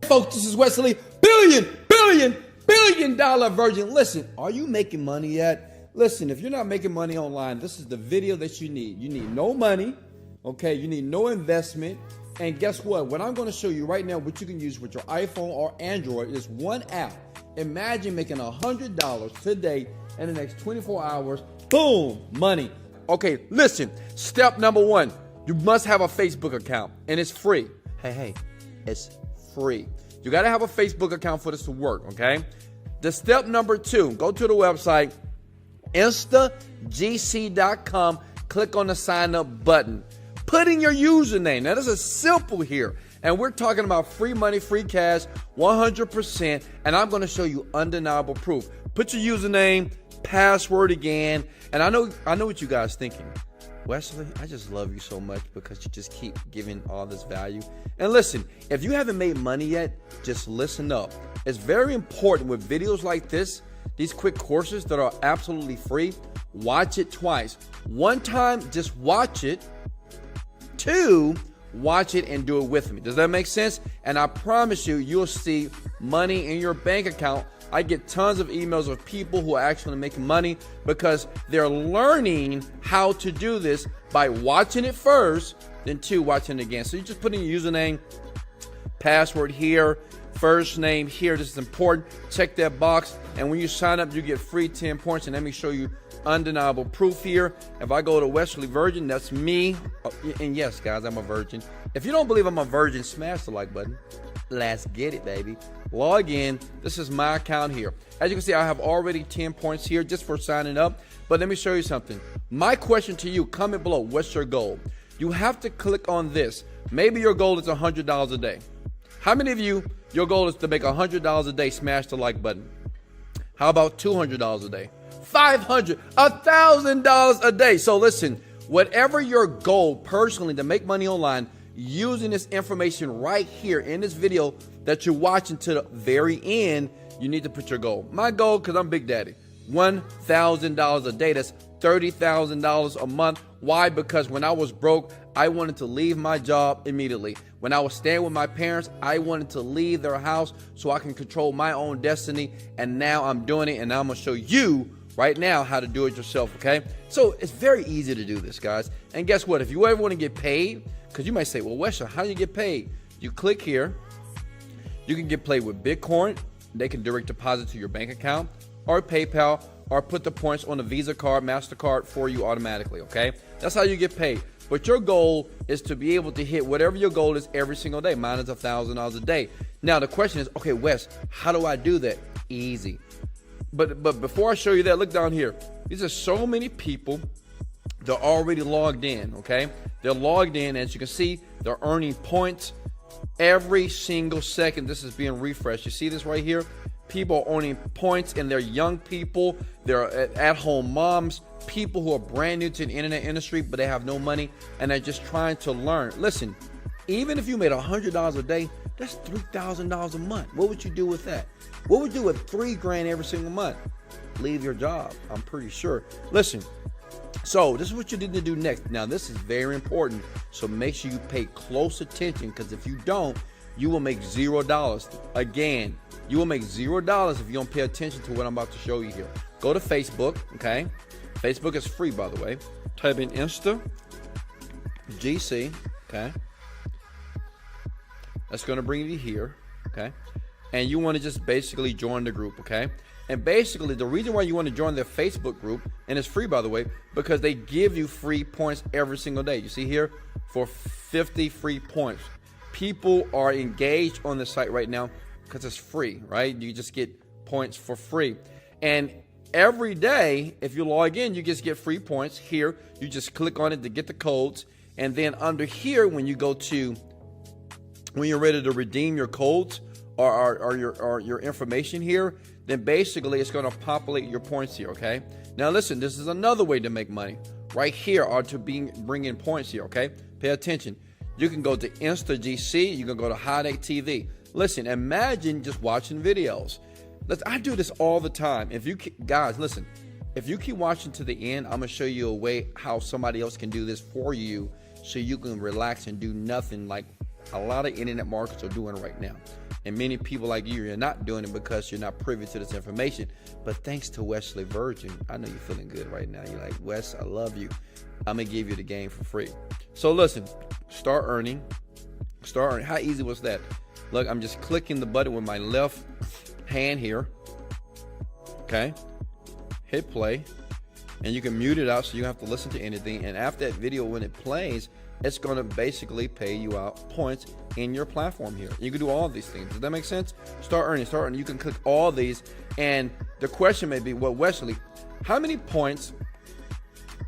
folks, this is Wesley, billion dollar virgin. Listen, are you making money yet? Listen, if you're not making money online, this is the video that you need. You need no money, okay? You need no investment. And guess what I'm going to show you right now, what you can use with your iPhone or Android, is one app. Imagine making $100 today in the next 24 hours. Boom, money. Okay, listen, step number one, you must have a Facebook account, and it's free. Hey, it's free. You got to have a Facebook account for this to work, okay? The step number two, go to the website, instagc.com, click on the sign up button. Put in your username. Now, this is simple here. And we're talking about free money, free cash, 100%. And I'm going to show you undeniable proof. Put your username, password again. And I know what you guys are thinking. Wesley, I just love you so much because you just keep giving all this value. And listen, if you haven't made money yet, just listen up. It's very important with videos like this, these quick courses that are absolutely free. Watch it twice. One time, just watch it. Two, watch it and do it with me. Does that make sense? And I promise you, you'll see money in your bank account. I get tons of emails of people who are actually making money because they're learning how to do this by watching it first, then two, watching it again. So you just put in your username, password here, first name here. This is important. Check that box. And when you sign up, you get free 10 points. And let me show you undeniable proof here. If I go to Wesley Virgin, that's me. And yes, guys, I'm a virgin. If you don't believe I'm a virgin, smash the like button. Let's get it, baby. Log in. This is my account here. As you can see, I have already 10 points here just for signing up. But let me show you something. My question to you, comment below, what's your goal? You have to click on this. Maybe your goal is $100 a day. How many of you, your goal is to make $100 a day? Smash the like button. How about $200 a day? $500, $1,000 a day. So listen, whatever your goal personally to make money online, using this information right here in this video that you're watching to the very end, you need to put your goal. My goal, because I'm Big Daddy, $1,000 a day. That's $30,000 a month. Why? Because when I was broke, I wanted to leave my job immediately. When I was staying with my parents, I wanted to leave their house so I can control my own destiny. And now I'm doing it, and I'm going to show you right now how to do it yourself, okay? So it's very easy to do this, guys. And guess what? If you ever want to get paid, because you might say, well, Wesley, how do you get paid? You click here. You can get paid with Bitcoin. They can direct deposit to your bank account or PayPal, or put the points on a Visa card, MasterCard for you automatically, okay? That's how you get paid. But your goal is to be able to hit whatever your goal is every single day. Mine is $1,000 a day. Now, the question is, okay, Wes, how do I do that? Easy. But before I show you that, look down here. These are so many people. They're already logged in, okay? They're logged in. As you can see, they're earning points every single second. This is being refreshed. You see this right here? People are earning points, and they're young people. They're at-home moms, people who are brand new to the internet industry, but they have no money, and they're just trying to learn. Listen, even if you made $100 a day, that's $3,000 a month. What would you do with that? What would you do with $3,000 every single month? Leave your job, I'm pretty sure. Listen, so this is what you need to do next. Now, this is very important, so make sure you pay close attention, because if you don't, you will make $0. Again, you will make $0 if you don't pay attention to what I'm about to show you here. Go to Facebook, okay? Facebook is free, by the way. Type in Insta GC, okay? That's going to bring you here, okay? And you want to just basically join the group, okay? And basically, the reason why you want to join their Facebook group, and it's free, by the way, because they give you free points every single day. You see here, for 50 free points. People are engaged on the site right now because it's free, right? You just get points for free. And every day, if you log in, you just get free points. Here, you just click on it to get the codes. And then under here, when you go to, when you're ready to redeem your codes or your information here, then basically it's going to populate your points here, okay? Now listen, this is another way to make money. Right here are to bring in points here, okay? Pay attention. You can go to InstaGC. You can go to High-Deck TV. Listen, imagine just watching videos. I do this all the time. If you guys, listen, if you keep watching to the end, I'm going to show you a way how somebody else can do this for you so you can relax and do nothing like a lot of internet marketers are doing right now. And many people like you're not doing it because you're not privy to this information. But thanks to Wesley Virgin, I know you're feeling good right now. You're like, Wes, I love you. I'm going to give you the game for free. So listen, start earning. Start earning. How easy was that? Look, I'm just clicking the button with my left hand here. Okay. Hit play. And you can mute it out so you don't have to listen to anything. And after that video, when it plays, it's going to basically pay you out points in your platform here. You can do all of these things. Does that make sense? Start earning, start earning. You can click all these. And the question may be, well, Wesley, how many points,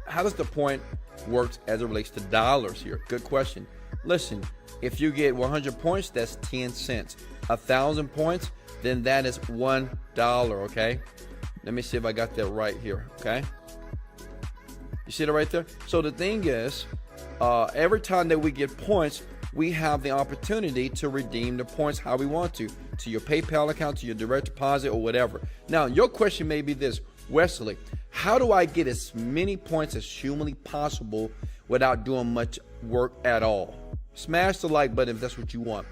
how does the point work as it relates to dollars here? Good question. Listen, if you get 100 points, that's 10 cents. 1,000 points, then that is $1, okay? Let me see if I got that right here, okay? You see that right there? So the thing is, every time that we get points, we have the opportunity to redeem the points how we want to your PayPal account, to your direct deposit, or whatever. Now, your question may be this, Wesley, how do I get as many points as humanly possible without doing much work at all? Smash the like button if that's what you want.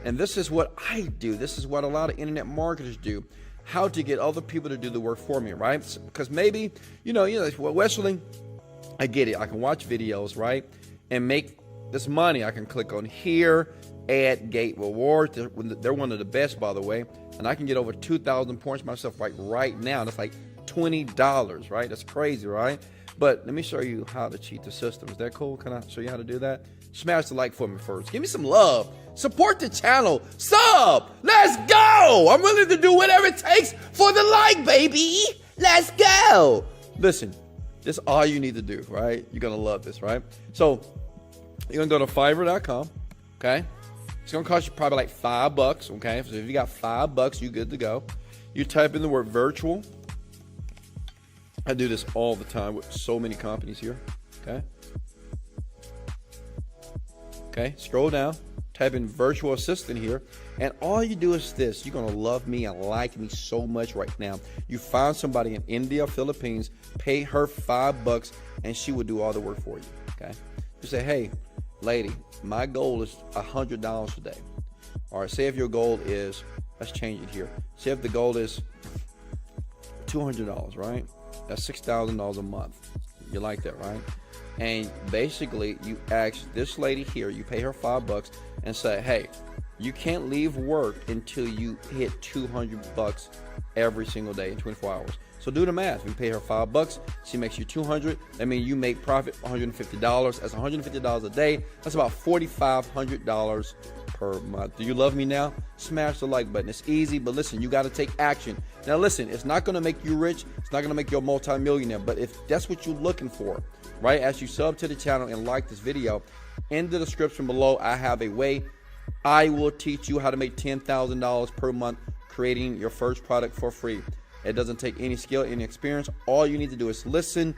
And this is what I do. This is what a lot of internet marketers do. How to get other people to do the work for me, right? Because maybe, well, Wesley, I get it. I can watch videos, right? And make this money. I can click on here, add gate rewards. They're one of the best, by the way. And I can get over 2,000 points myself right now. That's like $20, right? That's crazy, right? But let me show you how to cheat the system. Is that cool? Can I show you how to do that? Smash the like for me first. Give me some love. Support the channel. Sub. Let's go. I'm willing to do whatever it takes for the like, baby. Let's go. Listen, this is all you need to do, right? You're going to love this, right? So you're going to go to Fiverr.com, okay? It's going to cost you probably like $5, okay? So if you got $5, you're good to go. You type in the word virtual. I do this all the time with so many companies here, okay? Okay, scroll down, type in virtual assistant here, and all you do is this. You're going to love me and like me so much right now. You find somebody in India, Philippines, pay her $5, and she will do all the work for you, okay? You say, hey, lady, my goal is $100 a day. All right, say if your goal is, let's change it here. Say if the goal is $200, right? That's $6,000 a month. You like that, right? And basically, you ask this lady here, you pay her $5 and say, hey, you can't leave work until you hit $200 every single day in 24 hours. So do the math. We pay her $5. She makes you $200. That means you make profit $150. That's $150 a day. That's about $4,500 per month. Do you love me now? Smash the like button. It's easy, but listen, you got to take action. Now listen, it's not going to make you rich. It's not going to make you a multi-millionaire. But if that's what you're looking for, right, as you sub to the channel and like this video, in the description below, I have a way. I will teach you how to make $10,000 per month creating your first product for free. It doesn't take any skill, any experience. All you need to do is listen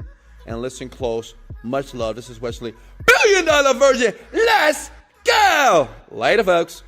and listen close. Much love. This is Wesley, $1 Billion Virgin. Let's go. Later, folks.